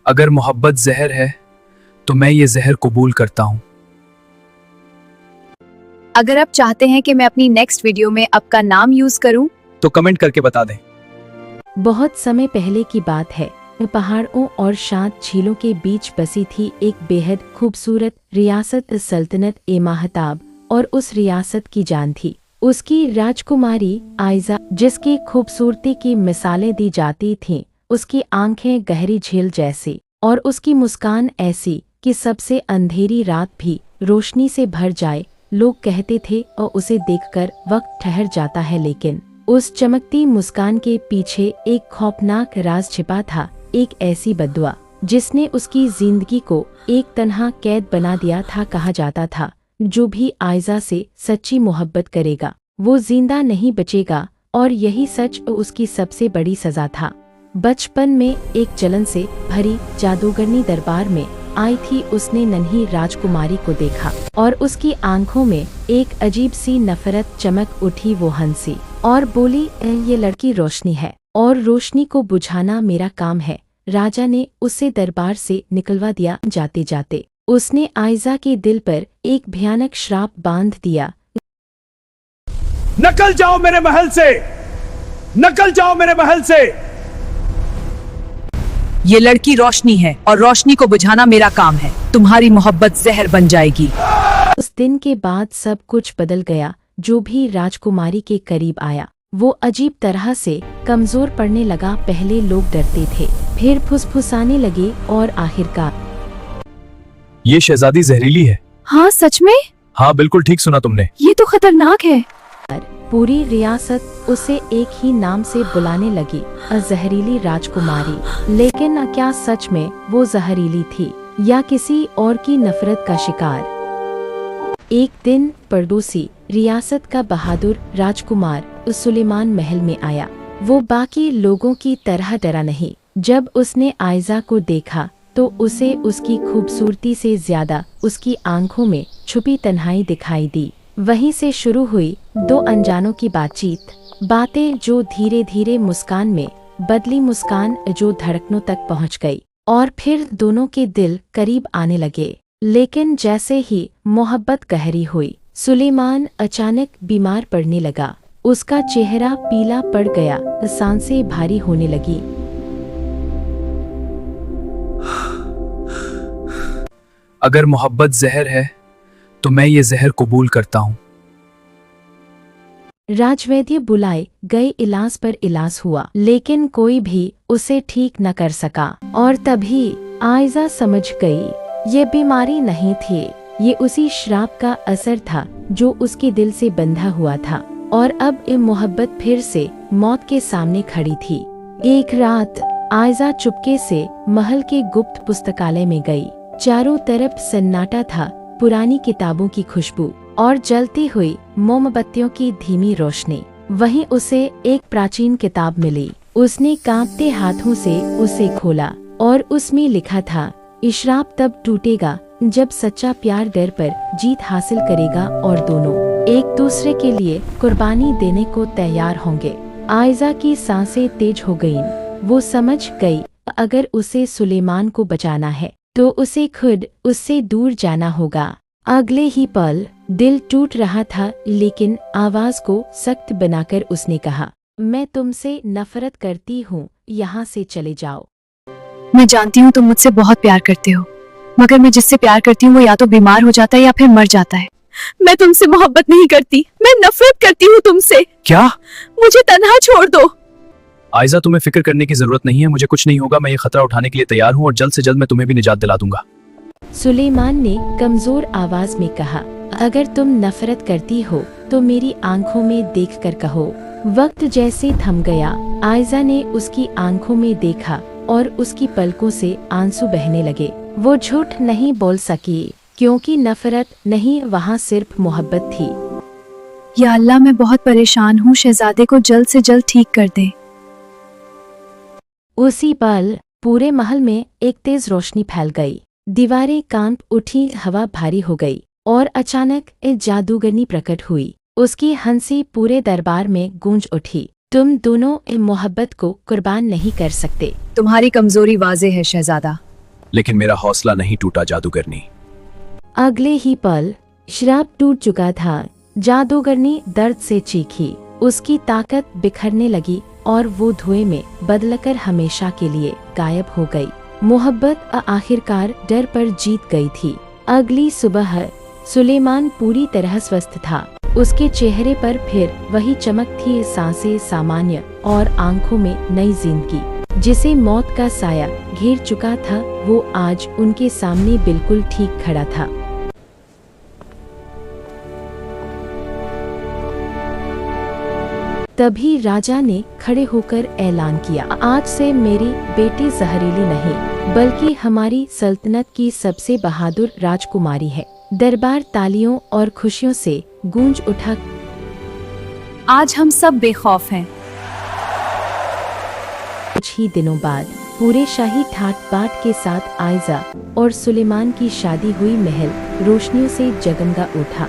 अगर मोहब्बत जहर है तो मैं ये जहर कबूल करता हूँ। अगर आप चाहते हैं कि मैं अपनी नेक्स्ट वीडियो में आपका नाम यूज करूं, तो कमेंट करके बता दें। बहुत समय पहले की बात है। पहाड़ों और शांत झीलों के बीच बसी थी एक बेहद खूबसूरत रियासत, सल्तनत ए महताब। और उस रियासत की जान थी उसकी राजकुमारी आयजा, जिसकी खूबसूरती की मिसालें दी जाती थीं। उसकी आंखें गहरी झील जैसी और उसकी मुस्कान ऐसी कि सबसे अंधेरी रात भी रोशनी से भर जाए। लोग कहते थे और उसे देखकर वक्त ठहर जाता है, लेकिन उस चमकती मुस्कान के पीछे एक खौफनाक राज छिपा था। एक ऐसी बद्दुआ जिसने उसकी जिंदगी को एक तन्हा कैद बना दिया था। कहा जाता था जो भी आयजा से सच्ची मोहब्बत करेगा वो जिंदा नहीं बचेगा, और यही सच उसकी सबसे बड़ी सजा था। बचपन में एक जलन से भरी जादूगरनी दरबार में आई थी। उसने नन्ही राजकुमारी को देखा और उसकी आंखों में एक अजीब सी नफरत चमक उठी। वो हंसी और बोली, ये लड़की रोशनी है और रोशनी को बुझाना मेरा काम है। राजा ने उसे दरबार से निकलवा दिया। जाते जाते उसने आयजा के दिल पर एक भयानक श्राप बांध दिया। निकल जाओ मेरे महल से, निकल जाओ मेरे महल से। ये लड़की रोशनी है और रोशनी को बुझाना मेरा काम है। तुम्हारी मोहब्बत जहर बन जाएगी। उस दिन के बाद सब कुछ बदल गया। जो भी राजकुमारी के करीब आया वो अजीब तरह से कमजोर पड़ने लगा। पहले लोग डरते थे, फिर फुसफुसाने लगे और आखिरकार ये शहजादी जहरीली है। हाँ सच में? हाँ बिल्कुल ठीक सुना तुमने। ये तो खतरनाक है। पूरी रियासत उसे एक ही नाम से बुलाने लगी, जहरीली राजकुमारी। लेकिन क्या सच में वो जहरीली थी या किसी और की नफरत का शिकार? एक दिन पड़ोसी रियासत का बहादुर राजकुमार सुलेमान महल में आया। वो बाकी लोगों की तरह डरा नहीं। जब उसने आयजा को देखा तो उसे उसकी खूबसूरती से ज्यादा उसकी आंखों में छुपी तन्हाई दिखाई दी। वहीं से शुरू हुई दो अनजानों की बातचीत। बातें जो धीरे धीरे मुस्कान में बदली, मुस्कान जो धड़कनों तक पहुंच गई, और फिर दोनों के दिल करीब आने लगे। लेकिन जैसे ही मोहब्बत गहरी हुई, सुलेमान अचानक बीमार पड़ने लगा। उसका चेहरा पीला पड़ गया, सांसें भारी होने लगी। अगर मोहब्बत जहर है तो मैं ये जहर कबूल करता हूँ। राजवैद्य बुलाए गए, इलाज पर इलाज हुआ, लेकिन कोई भी उसे ठीक न कर सका। और तभी आयजा समझ गई ये बीमारी नहीं थी, ये उसी श्राप का असर था जो उसके दिल से बंधा हुआ था। और अब ये मोहब्बत फिर से मौत के सामने खड़ी थी। एक रात आयजा चुपके से महल के गुप्त पुस्तकालय में गई। चारों तरफ सन्नाटा था, पुरानी किताबों की खुशबू और जलती हुई मोमबत्तियों की धीमी रोशनी। वहीं उसे एक प्राचीन किताब मिली। उसने कांपते हाथों से उसे खोला और उसमें लिखा था, श्राप तब टूटेगा जब सच्चा प्यार डर पर जीत हासिल करेगा और दोनों एक दूसरे के लिए कुर्बानी देने को तैयार होंगे। आयजा की सांसें तेज हो गईं। वो समझ गई अगर उसे सुलेमान को बचाना है तो उसे खुद उससे दूर जाना होगा। अगले ही पल दिल टूट रहा था, लेकिन आवाज को सख्त बनाकर उसने कहा, मैं तुमसे नफरत करती हूँ, यहाँ से चले जाओ। मैं जानती हूँ तुम मुझसे बहुत प्यार करते हो, मगर मैं जिससे प्यार करती हूँ वो या तो बीमार हो जाता है या फिर मर जाता है। मैं तुमसे मोहब्बत नहीं करती, मैं नफरत करती हूँ तुमसे। क्या? मुझे तन्हा छोड़ दो। आयजा तुम्हें फिक्र करने की जरूरत नहीं है, मुझे कुछ नहीं होगा। मैं ये खतरा उठाने के लिए तैयार हूँ और जल्द से जल्द मैं तुम्हें भी निजात दिला दूंगा। सुलेमान ने कमजोर आवाज में कहा, अगर तुम नफरत करती हो तो मेरी आंखों में देखकर कहो। वक्त जैसे थम गया। आयजा ने उसकी आंखों में देखा और उसकी पलकों से आंसू बहने लगे। वो झूठ नहीं बोल सकी, क्योंकि नफरत नहीं, वहाँ सिर्फ मोहब्बत थी। या अल्लाह, मैं बहुत परेशान हूँ, शहजादे को जल्द से जल्द ठीक कर दे। उसी पल पूरे महल में एक तेज रोशनी फैल गई। दीवारें कांप उठी, हवा भारी हो गई और अचानक एक जादूगरनी प्रकट हुई। उसकी हंसी पूरे दरबार में गूंज उठी। तुम दोनों इन मोहब्बत को कुर्बान नहीं कर सकते। तुम्हारी कमजोरी वाज़ेह है शहजादा, लेकिन मेरा हौसला नहीं टूटा जादूगरनी। अगले ही पल श्राप टूट चुका था। जादूगरनी दर्द से चीखी, उसकी ताकत बिखरने लगी और वो धुएं में बदलकर हमेशा के लिए गायब हो गई। मोहब्बत आखिरकार डर पर जीत गई थी। अगली सुबह सुलेमान पूरी तरह स्वस्थ था। उसके चेहरे पर फिर वही चमक थी, सांसें सामान्य और आंखों में नई जिंदगी। जिसे मौत का साया घेर चुका था वो आज उनके सामने बिल्कुल ठीक खड़ा था। तभी राजा ने खड़े होकर ऐलान किया, आज से मेरी बेटी जहरीली नहीं बल्कि हमारी सल्तनत की सबसे बहादुर राजकुमारी है। दरबार तालियों और खुशियों से गूंज उठा। आज हम सब बेखौफ हैं। कुछ ही दिनों बाद पूरे शाही ठाट बाट के साथ आयजा और सुलेमान की शादी हुई। महल रोशनियों से जगमगा उठा।